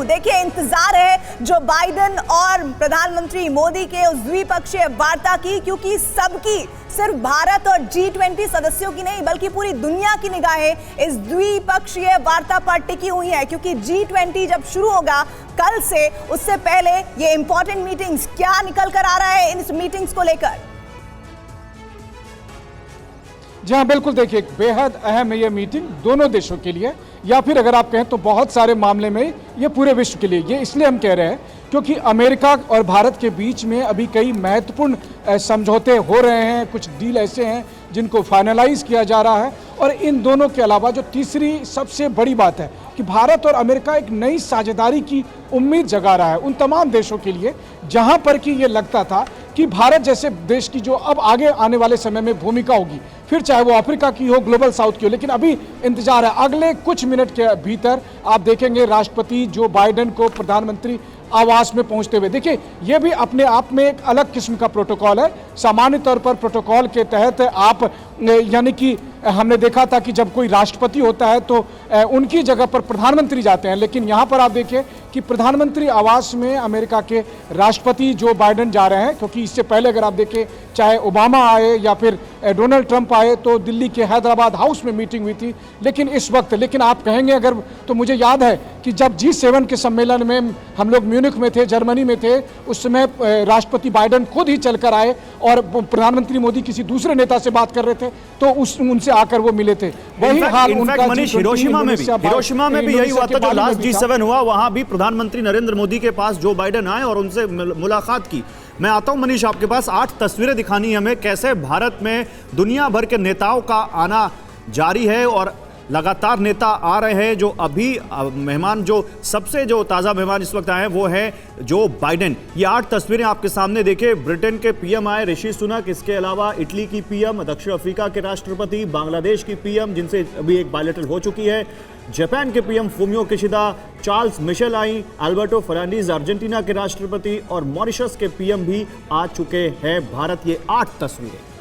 देखिए, इंतजार है जो बाइडेन और प्रधानमंत्री मोदी के उस द्विपक्षीय वार्ता की, क्योंकि सबकी, सिर्फ भारत और G20 सदस्यों की नहीं बल्कि पूरी दुनिया की निगाहें इस द्विपक्षीय वार्ता पर टिकी हुई है। क्योंकि G20 जब शुरू होगा कल से, उससे पहले ये इंपॉर्टेंट मीटिंग्स, क्या निकल कर आ रहा है इन मीटिंग्स को लेकर? जी हाँ, बिल्कुल। देखिए, बेहद अहम है ये मीटिंग दोनों देशों के लिए, या फिर अगर आप कहें तो बहुत सारे मामले में ये पूरे विश्व के लिए। ये इसलिए हम कह रहे हैं क्योंकि अमेरिका और भारत के बीच में अभी कई महत्वपूर्ण समझौते हो रहे हैं, कुछ डील ऐसे हैं जिनको फाइनलाइज किया जा रहा है। और इन दोनों के अलावा जो तीसरी सबसे बड़ी बात है कि भारत और अमेरिका एक नई साझेदारी की उम्मीद जगा रहा है उन तमाम देशों के लिए जहां पर कि ये लगता था कि भारत जैसे देश की जो अब आगे आने वाले समय में भूमिका होगी, फिर चाहे वो अफ्रीका की हो, ग्लोबल साउथ की हो, लेकिन अभी इंतजार है अगले कुछ मिनट के भीतर आप देखेंगे राष्ट्रपति जो बाइडेन को प्रधानमंत्री आवास में पहुंचते हुए। देखिए, ये भी अपने आप में एक अलग किस्म का प्रोटोकॉल है। सामान्य तौर पर प्रोटोकॉल के तहत आप, यानी कि हमने देखा था कि जब कोई राष्ट्रपति होता है तो उनकी जगह पर प्रधानमंत्री जाते हैं, लेकिन यहाँ पर आप देखिए कि प्रधानमंत्री आवास में अमेरिका के राष्ट्रपति जो बाइडेन जा रहे हैं। क्योंकि इससे पहले अगर आप देखें, चाहे ओबामा आए या फिर डोनाल्ड ट्रंप आए, तो दिल्ली के हैदराबाद हाउस में मीटिंग हुई थी। लेकिन इस वक्त, लेकिन आप कहेंगे अगर, तो मुझे याद है कि जब G7 के सम्मेलन में हम लोग म्यूनिख में थे, जर्मनी में थे, उस समय राष्ट्रपति बाइडेन खुद ही चलकर आए और प्रधानमंत्री मोदी किसी दूसरे नेता से बात कर रहे थे तो उनसे आकर वो मिले थे। वही हाल उनका हिरोशिमा में भी यही हुआ था। जो लास्ट G7 हुआ, वहां भी प्रधानमंत्री नरेंद्र मोदी के पास जो बाइडेन आए और उनसे मुलाकात की। मैं आता हूं मनीष आपके पास, 8 तस्वीरें दिखानी है हमें कैसे भारत में दुनिया भर के नेताओं का आना जारी है और लगातार नेता आ रहे हैं। जो अभी मेहमान, जो सबसे जो ताज़ा मेहमान इस वक्त आए हैं वो है जो बाइडेन। ये 8 तस्वीरें आपके सामने देखे। ब्रिटेन के पीएम आए ऋषि सुनक, इसके अलावा इटली की पीएम, दक्षिण अफ्रीका के राष्ट्रपति, बांग्लादेश की पीएम जिनसे अभी एक बायलैटरल हो चुकी है, जापान के PM Fumio Kishida, Charles Michel आई, अल्बर्टो फर्नांडीज अर्जेंटीना के राष्ट्रपति और मॉरिशस के पीएम भी आ चुके हैं भारत। ये 8 तस्वीरें।